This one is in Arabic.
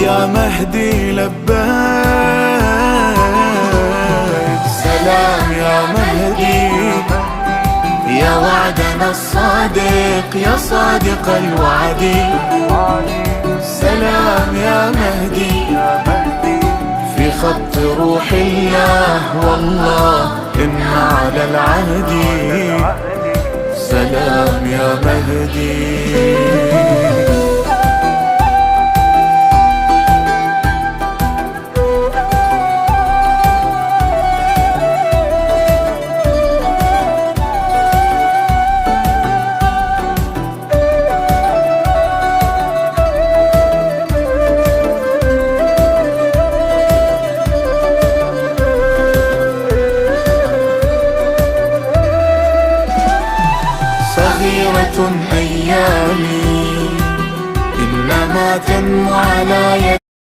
يا مهدي لبيك. سلام يا مهدي يا وعدنا الصادق يا صادق الوعد. سلام يا مهدي في خط روح الله والله إن على العهد. سلام يا مهدي. صغيرة أيامي إنما تنمو على يدي.